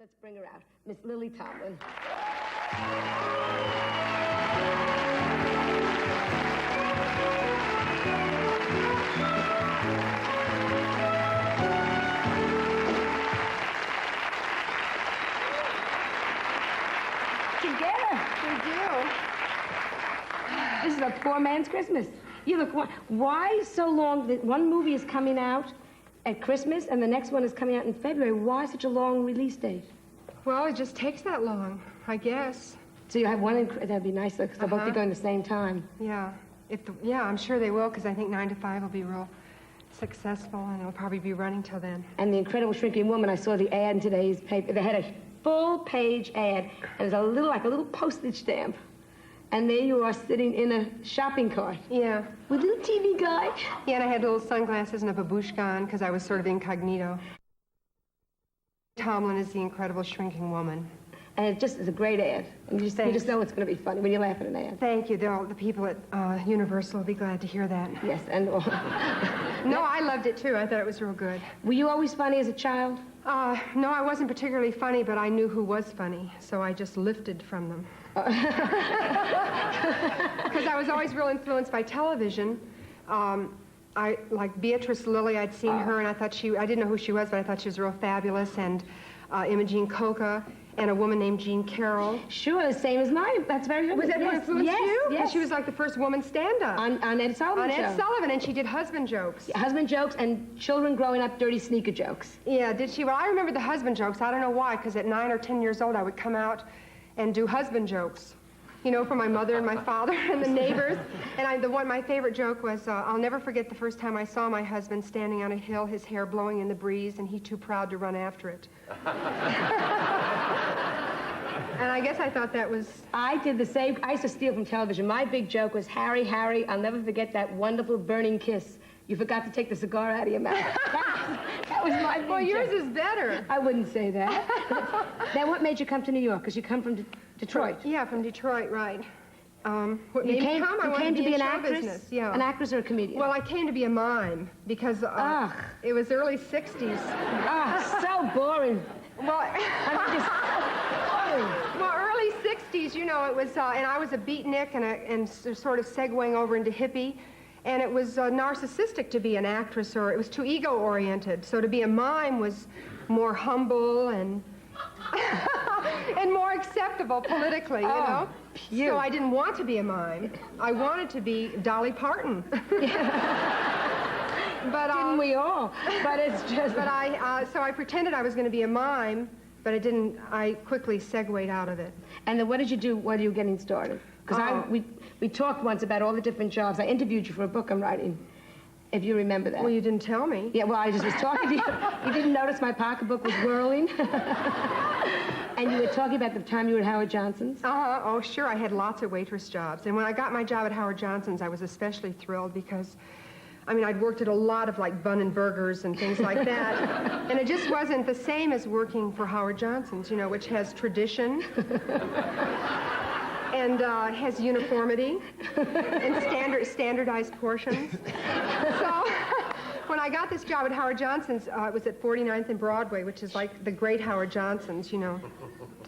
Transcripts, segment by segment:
Let's bring her out. Miss Lily Tomlin. Together. Thank you. This is a poor man's Christmas. You look, why so long? One movie is coming out at Christmas, and the next one is coming out in February. Why such a long release date? Well, it just takes that long, I guess. So you have one in, that'd be nice, because they'll both be going the same time. Yeah. Yeah, I'm sure they will, because I think 9 to 5 will be real successful, and it'll probably be running till then. And The Incredible Shrinking Woman, I saw the ad in today's paper. They had a full-page ad, and it was like a little postage stamp. And there you are sitting in a shopping cart. Yeah. With a little TV guide. Yeah, and I had little sunglasses and a babushka on, because I was sort of incognito. Tomlin is the Incredible Shrinking Woman. And it just is a great ad. And you just know it's going to be funny when you laugh at an ad. Thank you. The people at Universal will be glad to hear that. Yes, and... No, I loved it, too. I thought it was real good. Were you always funny as a child? No, I wasn't particularly funny, but I knew who was funny, so I just lifted from them. Because I was always real influenced by television. I like Beatrice Lilly. I'd seen her, and I didn't know who she was, but I thought she was real fabulous. And Imogene Coca, and a woman named Jean Carroll. Sure, the same as mine. That's very good. Was that what influenced you? Yes. She was like the first woman stand-up. On Ed Sullivan show. On Ed Sullivan, and she did husband jokes. Yeah, husband jokes and children growing up dirty sneaker jokes. Yeah, did she? Well, I remember the husband jokes. I don't know why, because at 9 or 10 years old, I would come out and do husband jokes. You know, for my mother and my father and the neighbors. And my favorite joke was, I'll never forget the first time I saw my husband standing on a hill, his hair blowing in the breeze, and he too proud to run after it. And I guess I thought that was... I did the same. I used to steal from television. My big joke was, Harry, Harry, I'll never forget that wonderful burning kiss. You forgot to take the cigar out of your mouth. That was my big Well, yours joke. is better. I wouldn't say that. Then what made you come to New York? Because you come from Detroit. Yeah, from Detroit, right. What You made came me come? I wanted to be in an show actress? business. Yeah. An actress or a comedian? Well, I came to be a mime because it was early 60s. So boring. Well, well, early 60s, you know, it was, and I was a beatnik and sort of segueing over into hippie, and it was narcissistic to be an actress, or it was too ego-oriented. So to be a mime was more humble and and more acceptable politically, you know. Pew. So I didn't want to be a mime. I wanted to be Dolly Parton. But Didn't we all? But it's just... But so I pretended I was going to be a mime, but I quickly segued out of it. And then what did you do while you were getting started? Because we talked once about all the different jobs. I interviewed you for a book I'm writing, if you remember that. Well, you didn't tell me. Yeah, well, I just was talking to you. You didn't notice my pocketbook was whirling? And you were talking about the time you were at Howard Johnson's? Oh, sure, I had lots of waitress jobs. And when I got my job at Howard Johnson's, I was especially thrilled because, I mean, I'd worked at a lot of, like, bun and burgers and things like that. And it just wasn't the same as working for Howard Johnson's, you know, which has tradition and has uniformity and standardized portions. So when I got this job at Howard Johnson's, it was at 49th and Broadway, which is like the great Howard Johnson's, you know.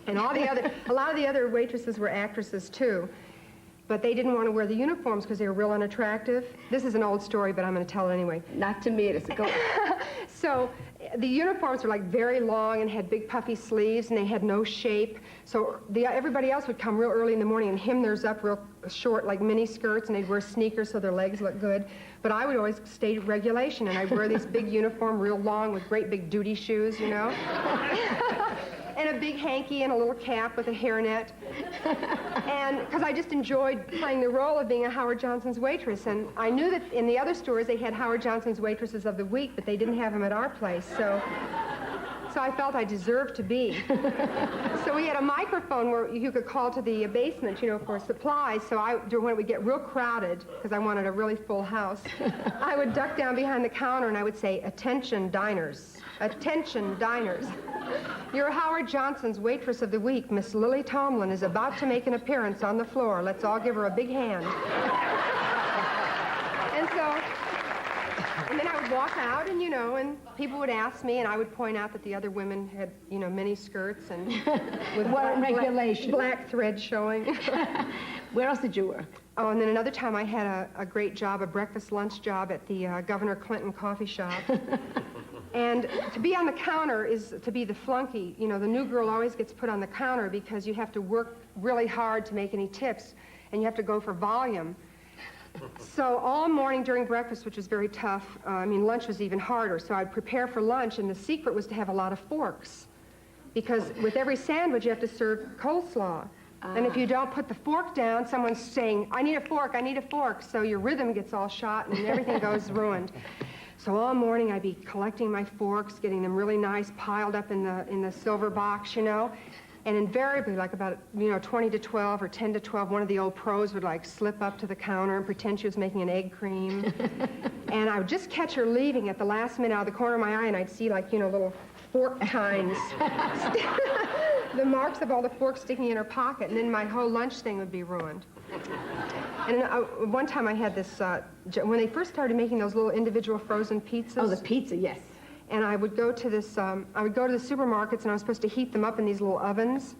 And a lot of the other waitresses were actresses, too. But they didn't want to wear the uniforms because they were real unattractive. This is an old story, but I'm going to tell it anyway. Not to me, it's a go. So the uniforms were like very long and had big puffy sleeves, and they had no shape. So everybody else would come real early in the morning and hem theirs up real short, like mini skirts, and they'd wear sneakers so their legs looked good. But I would always stay regulation, and I'd wear this big uniform real long with great big duty shoes, you know. And a big hanky and a little cap with a hairnet. And because I just enjoyed playing the role of being a Howard Johnson's waitress. And I knew that in the other stores they had Howard Johnson's waitresses of the week, but they didn't have them at our place. So I felt I deserved to be. So we had a microphone where you could call to the basement, you know, for supplies. So when it would get real crowded, because I wanted a really full house, I would duck down behind the counter and I would say, "Attention, diners. Attention, diners. Your Howard Johnson's waitress of the week, Miss Lily Tomlin, is about to make an appearance on the floor. Let's all give her a big hand." And then I would walk out, and, and people would ask me, and I would point out that the other women had, mini skirts and with black thread showing. Where else did you work? Oh, and then another time I had a great job, a breakfast lunch job at the Governor Clinton coffee shop. And to be on the counter is to be the flunky. The new girl always gets put on the counter because you have to work really hard to make any tips, and you have to go for volume. So all morning during breakfast, which was very tough, lunch was even harder. So I'd prepare for lunch, and the secret was to have a lot of forks. Because with every sandwich, you have to serve coleslaw. And if you don't put the fork down, someone's saying, I need a fork, I need a fork. So your rhythm gets all shot, and everything goes ruined. So all morning, I'd be collecting my forks, getting them really nice, piled up in the silver box, And invariably, like about, 20 to 12 or 10 to 12, one of the old pros would, slip up to the counter and pretend she was making an egg cream. And I would just catch her leaving at the last minute out of the corner of my eye, and I'd see, little fork tines. The marks of all the forks sticking in her pocket, and then my whole lunch thing would be ruined. And one time I had this, when they first started making those little individual frozen pizzas. Oh, the pizza, yes. And I would go to this, I would go to the supermarkets, and I was supposed to heat them up in these little ovens.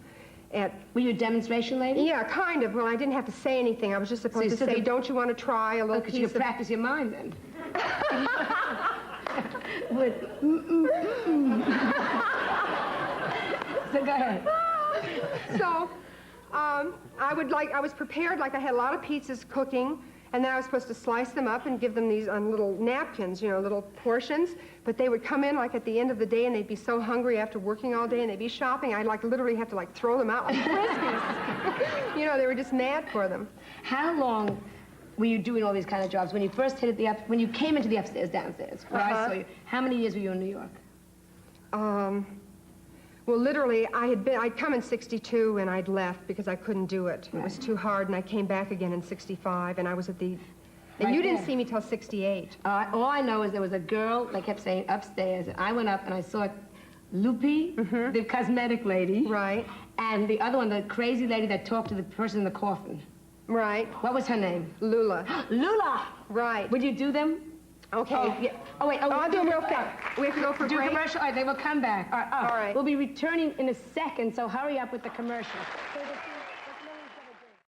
Were you a demonstration lady? Yeah, kind of. Well, I didn't have to say anything. I was just supposed to say, don't you want to try a little piece of... you could practice your mind then. With, So go ahead. So, I was prepared, I had a lot of pizzas cooking, and then I was supposed to slice them up and give them these on little napkins, little portions. But they would come in, at the end of the day, and they'd be so hungry after working all day, and they'd be shopping, I'd, literally have to, throw them out like Frisbees. They were just mad for them. How long were you doing all these kind of jobs? When you first hit when you came into the upstairs, downstairs, where I saw you, how many years were you in New York? Well, literally, I'd come in 62 and I'd left because I couldn't do it. It was too hard, and I came back again in 65, and I was at the... And you didn't see me till 68. All I know is there was a girl, they kept saying, upstairs, and I went up and I saw Loopy, the cosmetic lady. Right. And the other one, the crazy lady that talked to the person in the coffin. Right. What was her name? Lula. Lula! Right. Would you do them? Okay. Oh, yeah. Wait. I'll do them real fast. We have to go for a break? Commercial? All right, they will come back. All right. We'll be returning in a second, so hurry up with the commercial.